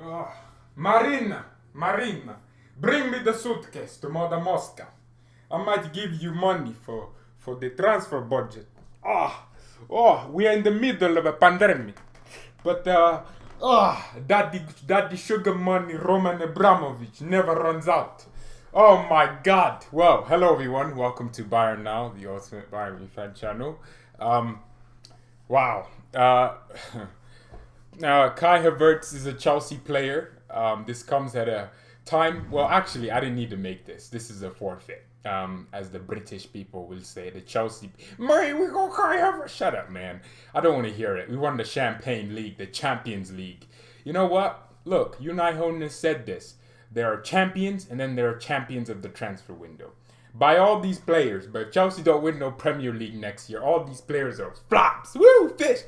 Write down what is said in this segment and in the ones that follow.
Oh, Marina, bring me the suitcase to Mother Moscow. I might give you money for the transfer budget. We are in the middle of a pandemic. But, Daddy Sugar Money Roman Abramovich never runs out. Oh my god. Well, hello everyone. Welcome to Bayern Now, the ultimate Bayern fan channel. Um, wow. Kai Havertz is a Chelsea player. This comes at a time. Well, actually, I didn't need to make this. This is a forfeit, as the British people will say. The Chelsea, Murray, we go Kai Havertz. Shut up, man. I don't want to hear it. We won the Champagne League, the Champions League. You know what? Look, Unai Hoeneß said this. There are champions, and then there are champions of the transfer window. Buy all these players, but if Chelsea don't win no Premier League next year, all these players are flops. Woo, fish,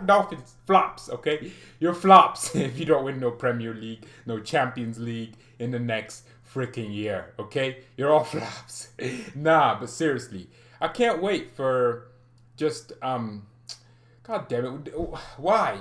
Dolphins, flops, okay? You're flops if you don't win no Premier League, no Champions League in the next freaking year, okay? You're all flops. Nah, but seriously, I can't wait for just, God damn it, why?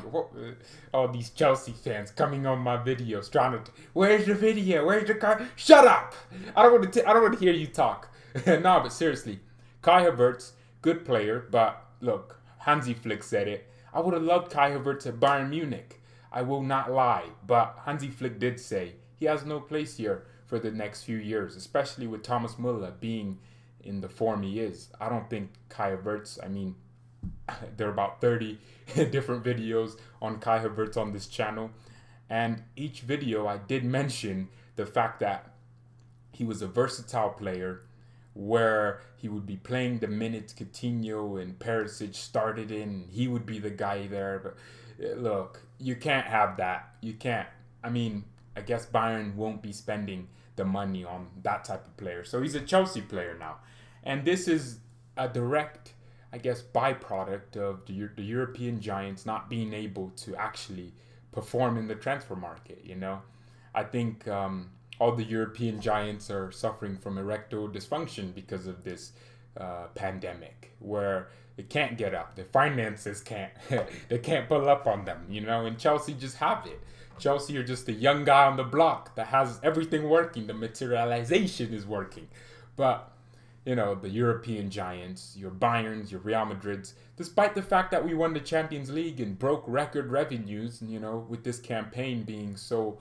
All these Chelsea fans coming on my videos trying to, where's the video? Where's the car? Shut up! I don't want to hear you talk. Nah, but seriously, Kai Havertz, good player, but look, Hansi Flick said it. I would have loved Kai Havertz at Bayern Munich. I will not lie, but Hansi Flick did say he has no place here for the next few years, especially with Thomas Müller being in the form he is. I don't think Kai Havertz, there are about 30 different videos on Kai Havertz on this channel, and each video I did mention the fact that he was a versatile player where he would be playing the minutes Coutinho and Perisic started in. He would be the guy there, but look, you can't have that. You can't. I guess Bayern won't be spending the money on that type of player. So he's a Chelsea player now, and this is a direct, byproduct of the European giants not being able to actually perform in the transfer market. I think all the European giants are suffering from erectile dysfunction because of this pandemic, where they can't get up. The finances can't, they can't pull up on them, and Chelsea just have it. Chelsea are just a young guy on the block that has everything working. The materialization is working. But the European giants, your Bayerns, your Real Madrids, despite the fact that we won the Champions League and broke record revenues, with this campaign being so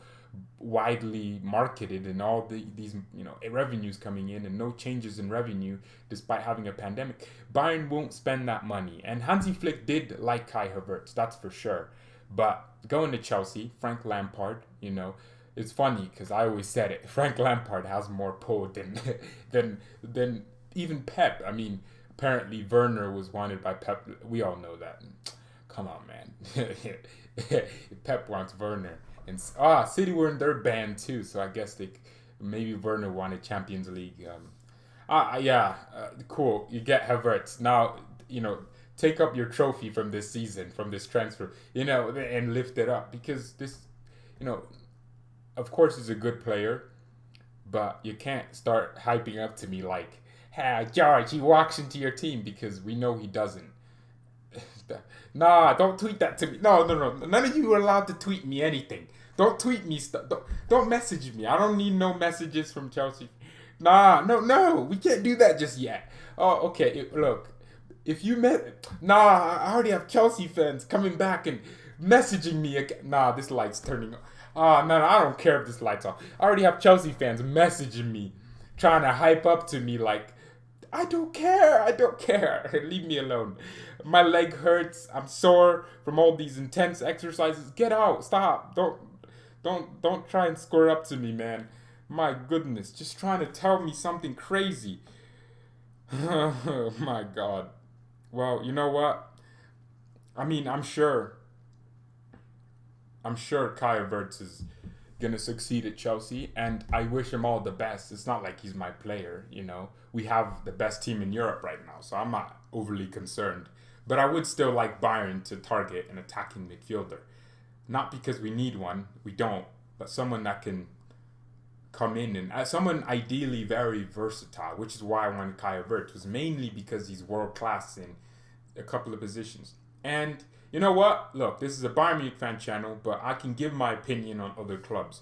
widely marketed and all these revenues coming in and no changes in revenue despite having a pandemic, Bayern won't spend that money. And Hansi Flick did like Kai Havertz, that's for sure. But going to Chelsea, Frank Lampard, it's funny because I always said it. Frank Lampard has more pull than even Pep. Apparently Werner was wanted by Pep. We all know that. Come on, man. Pep wants Werner. And City were in their band too, so I guess maybe Werner wanted Champions League. Cool. You get Havertz now. Take up your trophy from this season, from this transfer, and lift it up, because this, of course, is a good player, but you can't start hyping up to me like, hey, George, he walks into your team, because we know he doesn't. Nah, don't tweet that to me. No. None of you are allowed to tweet me anything. Don't tweet me stuff. Don't message me. I don't need no messages from Chelsea. No. We can't do that just yet. Oh, okay. Look, if you I already have Chelsea fans coming back and messaging me again. Nah, this light's turning on. No, I don't care if this light's off. I already have Chelsea fans messaging me, trying to hype up to me like, I don't care. Leave me alone. My leg hurts. I'm sore from all these intense exercises. Get out. Stop. Don't try and square up to me, man. My goodness. Just trying to tell me something crazy. Oh my God. Well, you know what? I'm sure Kai Havertz is gonna succeed at Chelsea, and I wish him all the best. It's not like he's my player, We have the best team in Europe right now, so I'm not overly concerned. But I would still like Bayern to target an attacking midfielder. Not because we need one, we don't, but someone that can come in and someone ideally very versatile, which is why I wanted Kai Havertz, was mainly because he's world class in a couple of positions. And You know what? Look, this is a Bayern Munich fan channel, but I can give my opinion on other clubs.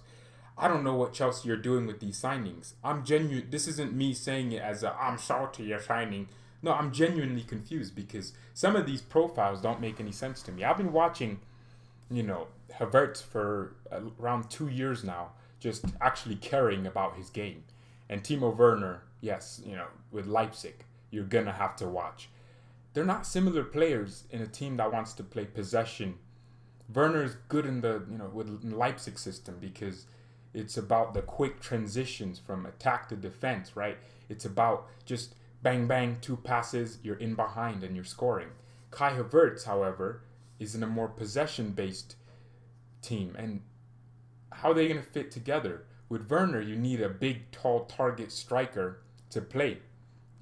I don't know what Chelsea are doing with these signings. I'm genuine. This isn't me saying it as a I'm salty you're signing. No, I'm genuinely confused because some of these profiles don't make any sense to me. I've been watching, Havertz for around 2 years now, just actually caring about his game. And Timo Werner, yes, with Leipzig, you're gonna have to watch. They're not similar players in a team that wants to play possession. Werner's good in the with Leipzig system because it's about the quick transitions from attack to defense, right? It's about just bang bang, two passes, you're in behind and you're scoring. Kai Havertz, however, is in a more possession based team, and how are they going to fit together? With Werner, you need a big, tall target striker to play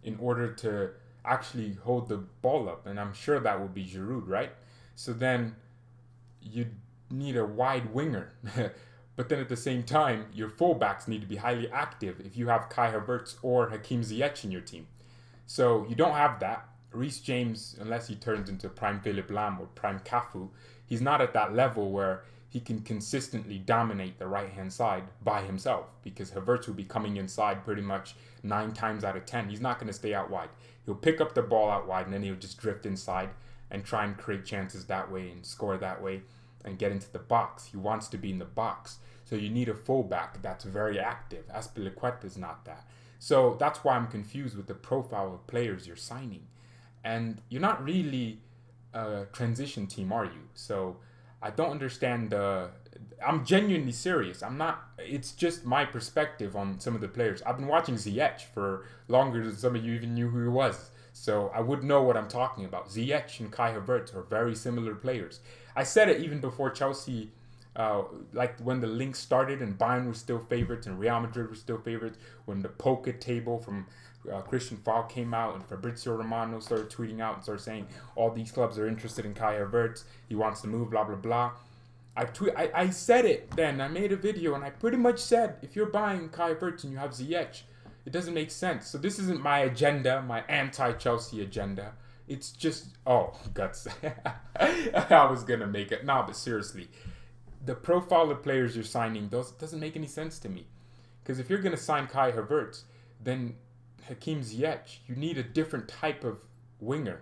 in order to actually hold the ball up, and I'm sure that would be Giroud, right? So then you need a wide winger. But then at the same time, your fullbacks need to be highly active if you have Kai Havertz or Hakim Ziyech in your team. So you don't have that. Reece James, unless he turns into prime Philipp Lahm or prime Cafu, he's not at that level where he can consistently dominate the right-hand side by himself, because Havertz will be coming inside pretty much 9 times out of 10. He's not going to stay out wide. He'll pick up the ball out wide and then he'll just drift inside and try and create chances that way and score that way and get into the box. He wants to be in the box. So you need a fullback that's very active. Azpilicueta is not that. So that's why I'm confused with the profile of players you're signing. And you're not really a transition team, are you? So I don't understand I'm genuinely serious. I'm not. It's just my perspective on some of the players. I've been watching Ziyech for longer than some of you even knew who he was. So I would know what I'm talking about. Ziyech and Kai Havertz are very similar players. I said it even before Chelsea, like when the link started and Bayern was still favorites and Real Madrid was still favorites, when the poker table from Christian Falk came out and Fabrizio Romano started tweeting out and started saying all these clubs are interested in Kai Havertz, he wants to move, blah blah blah. I said it then. I made a video and I pretty much said, if you're buying Kai Havertz and you have Ziyech, it doesn't make sense. So this isn't my agenda, my anti-Chelsea agenda. It's just, guts. I was gonna make it. Nah, but seriously, the profile of players you're signing doesn't make any sense to me. Because if you're gonna sign Kai Havertz, then Hakim Ziyech, you need a different type of winger.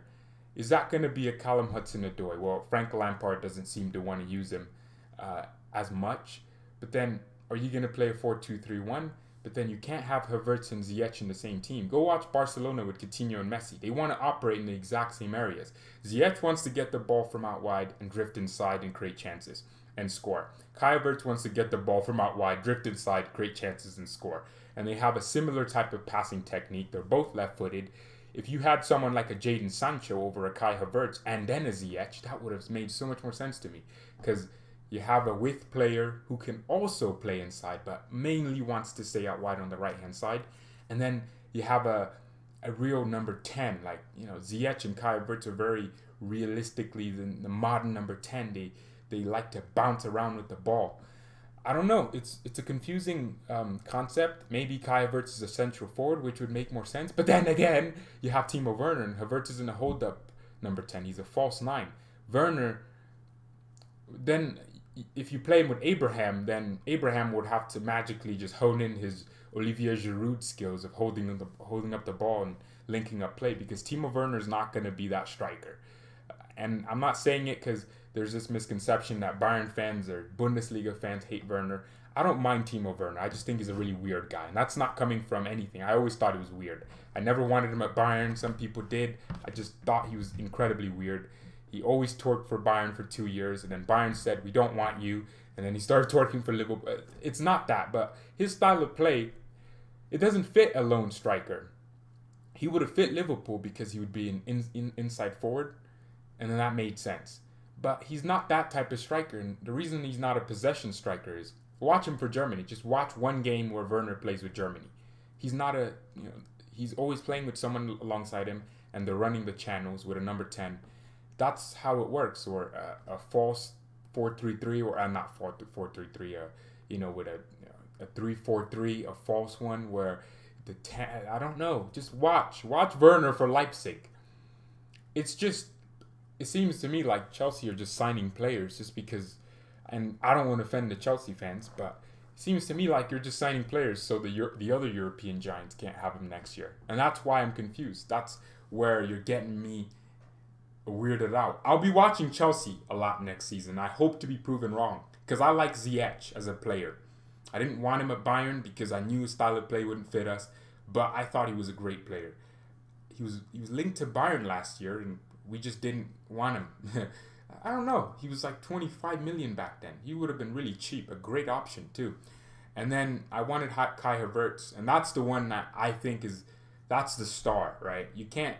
Is that going to be a Callum Hudson-Odoi? Well, Frank Lampard doesn't seem to want to use him as much. But then, are you going to play a 4-2-3-1? But then you can't have Havertz and Ziyech in the same team. Go watch Barcelona with Coutinho and Messi. They want to operate in the exact same areas. Ziyech wants to get the ball from out wide and drift inside and create chances and score. Kai Havertz wants to get the ball from out wide, drift inside, create chances and score. And they have a similar type of passing technique. They're both left-footed. If you had someone like a Jadon Sancho over a Kai Havertz and then a Ziyech, that would have made so much more sense to me. Because you have a width player who can also play inside, but mainly wants to stay out wide on the right-hand side. And then you have a real number 10. Like, Ziyech and Kai Havertz are very realistically the modern number 10. They like to bounce around with the ball. I don't know. It's a confusing concept. Maybe Kai Havertz is a central forward, which would make more sense. But then again, you have Timo Werner, and Havertz isn't a hold-up number 10. He's a false 9. Werner, then if you play him with Abraham, then Abraham would have to magically just hone in his Olivier Giroud skills of holding up the ball and linking up play, because Timo Werner is not going to be that striker. And I'm not saying it because there's this misconception that Bayern fans or Bundesliga fans hate Werner. I don't mind Timo Werner. I just think he's a really weird guy. And that's not coming from anything. I always thought he was weird. I never wanted him at Bayern. Some people did. I just thought he was incredibly weird. He always torqued for Bayern for 2 years. And then Bayern said, we don't want you. And then he started torquing for Liverpool. It's not that. But his style of play, it doesn't fit a lone striker. He would have fit Liverpool because he would be an inside forward. And then that made sense. But he's not that type of striker. And the reason he's not a possession striker is, watch him for Germany. Just watch one game where Werner plays with Germany. He's not he's always playing with someone alongside him, and they're running the channels with a number 10. That's how it works. Or a false 4-3-3, or not 4-3-3, with a 3-4-3, a false one where the 10, I don't know. Just watch Werner for Leipzig. It's just it seems to me like Chelsea are just signing players just because, and I don't want to offend the Chelsea fans, but it seems to me like you're just signing players so the other European giants can't have them next year, and that's why I'm confused. That's where you're getting me weirded out. I'll be watching Chelsea a lot next season. I hope to be proven wrong because I like Ziyech as a player. I didn't want him at Bayern because I knew his style of play wouldn't fit us, but I thought he was a great player. He was linked to Bayern last year, and we just didn't want him. I don't know. He was like 25 million back then. He would have been really cheap, a great option too. And then I wanted Kai Havertz, and that's the one that I think that's the star, right? You can't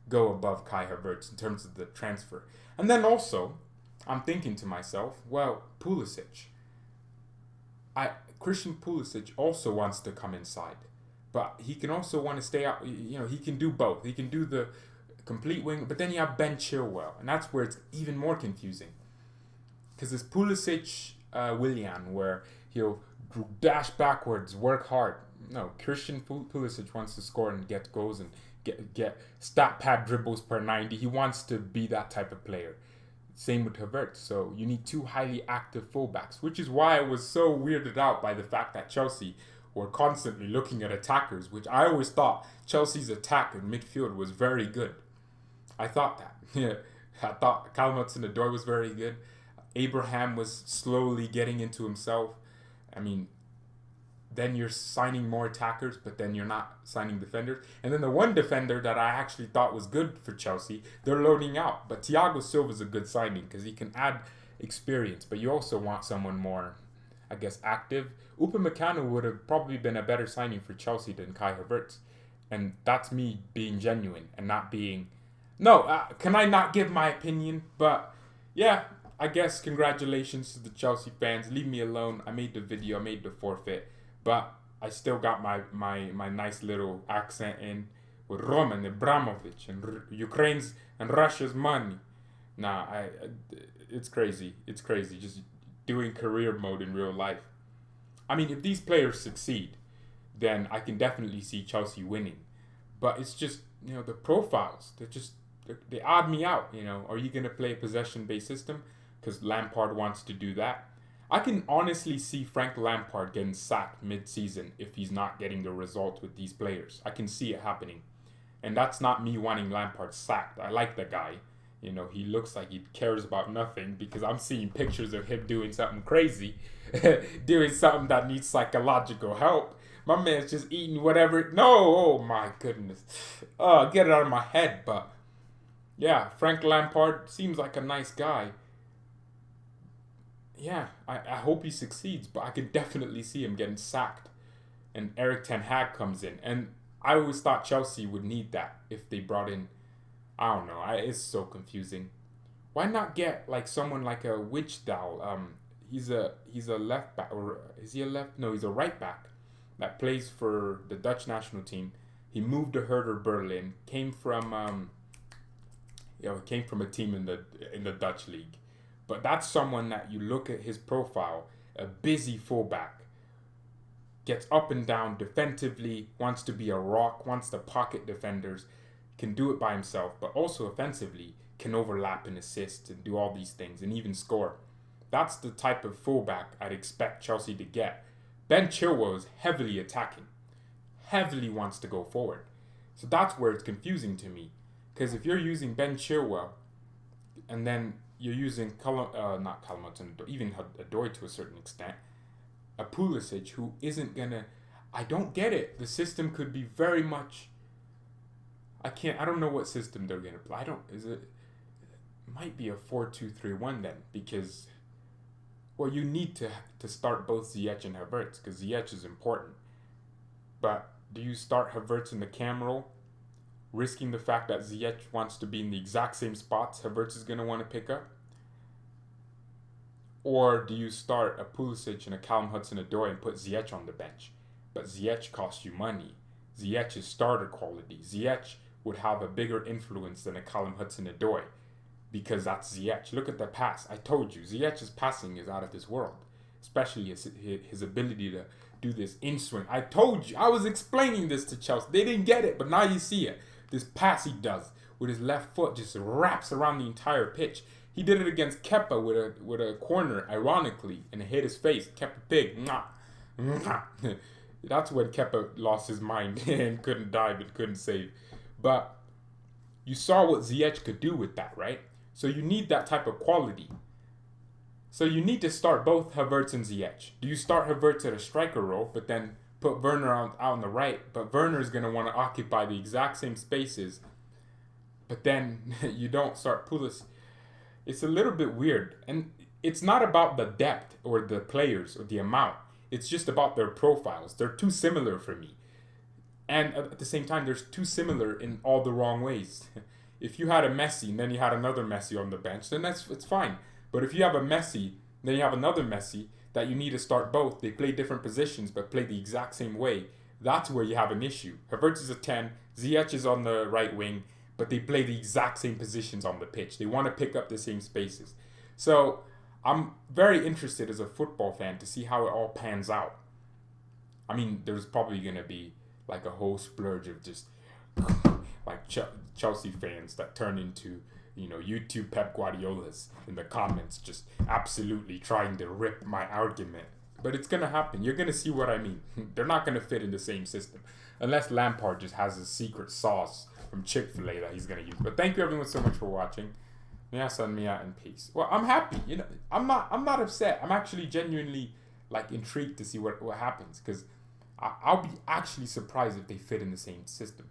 go above Kai Havertz in terms of the transfer. And then also, I'm thinking to myself, well, Pulisic. Christian Pulisic also wants to come inside, but he can also want to stay out. You know, he can do both. He can do the complete wing, but then you have Ben Chilwell, and that's where it's even more confusing. Because it's Pulisic, Willian, where he'll dash backwards, work hard. No, Christian Pulisic wants to score and get goals and get stat pad dribbles per 90. He wants to be that type of player. Same with Havertz. So you need two highly active fullbacks, which is why I was so weirded out by the fact that Chelsea were constantly looking at attackers, which I always thought Chelsea's attack in midfield was very good. I thought that. Yeah, I thought Callum Hudson-Odoi was very good. Abraham was slowly getting into himself. I mean, then you're signing more attackers, but then you're not signing defenders. And then the one defender that I actually thought was good for Chelsea, they're loading out. But Thiago Silva's a good signing because he can add experience. But you also want someone more, I guess, active. Upamecano would have probably been a better signing for Chelsea than Kai Havertz. And that's me being genuine and not being... No, can I not give my opinion? But yeah, I guess congratulations to the Chelsea fans. Leave me alone. I made the video. I made the forfeit. But I still got my nice little accent in with Roman Abramovich and Ukraine's and Russia's money. Nah, it's crazy. It's crazy just doing career mode in real life. I mean, if these players succeed, then I can definitely see Chelsea winning. But it's just, you know, the profiles, they odd me out, you know. Are you going to play a possession-based system? Because Lampard wants to do that. I can honestly see Frank Lampard getting sacked mid-season if he's not getting the results with these players. I can see it happening. And that's not me wanting Lampard sacked. I like the guy. You know, he looks like he cares about nothing because I'm seeing pictures of him doing something crazy, doing something that needs psychological help. My man's just eating whatever. No, oh my goodness. Get it out of my head. But yeah, Frank Lampard seems like a nice guy. Yeah, I hope he succeeds, but I could definitely see him getting sacked. And Eric Ten Hag comes in. And I always thought Chelsea would need that if they brought in, I don't know, it's so confusing. Why not get like someone like a Wijndal? He's a left back, or is he a left? No, he's a right back that plays for the Dutch national team. He moved to Hertha Berlin, came from a team in the Dutch league. But that's someone that you look at his profile, a busy fullback, gets up and down defensively, wants to be a rock, wants to pocket defenders, can do it by himself, but also offensively can overlap and assist and do all these things and even score. That's the type of fullback I'd expect Chelsea to get. Ben Chilwell is heavily attacking, heavily wants to go forward. So that's where it's confusing to me. Because if you're using Ben Chilwell and then you're using not Callum Hudson, even Odoi to a certain extent, a Pulisic who isn't gonna. I don't get it. The system could be very much. I don't know what system they're gonna play. It might be a 4-2-3-1 then, because well, you need to start both Ziyech and Havertz because Ziyech is important. But do you start Havertz in the cam role, risking the fact that Ziyech wants to be in the exact same spots Havertz is going to want to pick up? Or do you start a Pulisic and a Callum Hudson-Odoi and put Ziyech on the bench? But Ziyech costs you money. Ziyech is starter quality. Ziyech would have a bigger influence than a Callum Hudson-Odoi because that's Ziyech. Look at the pass. I told you, Ziyech's passing is out of this world, especially his ability to do this in-swing. I told you, I was explaining this to Chelsea. They didn't get it, but now you see it. This pass he does with his left foot, just wraps around the entire pitch. He did it against Kepa with a corner, ironically, and it hit his face. Kepa big. That's when Kepa lost his mind and couldn't dive and couldn't save. But you saw what Ziyech could do with that, right? So you need that type of quality. So you need to start both Havertz and Ziyech. Do you start Havertz at a striker role, but then put Werner out on the right? But Werner is going to want to occupy the exact same spaces. But then you don't start Pulisic. It's a little bit weird. And it's not about the depth or the players or the amount. It's just about their profiles. They're too similar for me. And at the same time, they're too similar in all the wrong ways. If you had a Messi and then you had another Messi on the bench, then it's fine. But if you have a Messi, then you have another Messi that you need to start both. They play different positions but play the exact same way. That's where you have an issue. Havertz is a 10, Ziyech is on the right wing, but they play the exact same positions on the pitch. They want to pick up the same spaces. So I'm very interested as a football fan to see how it all pans out. I mean, there's probably going to be like a whole splurge of just like Chelsea fans that turn into, YouTube Pep Guardiolas in the comments, just absolutely trying to rip my argument. But it's going to happen. You're going to see what I mean. They're not going to fit in the same system. Unless Lampard just has a secret sauce from Chick-fil-A that he's going to use. But thank you everyone so much for watching. Mia san Mia and peace. Well, I'm happy. I'm not upset. I'm actually genuinely intrigued to see what happens. Because I'll be actually surprised if they fit in the same system.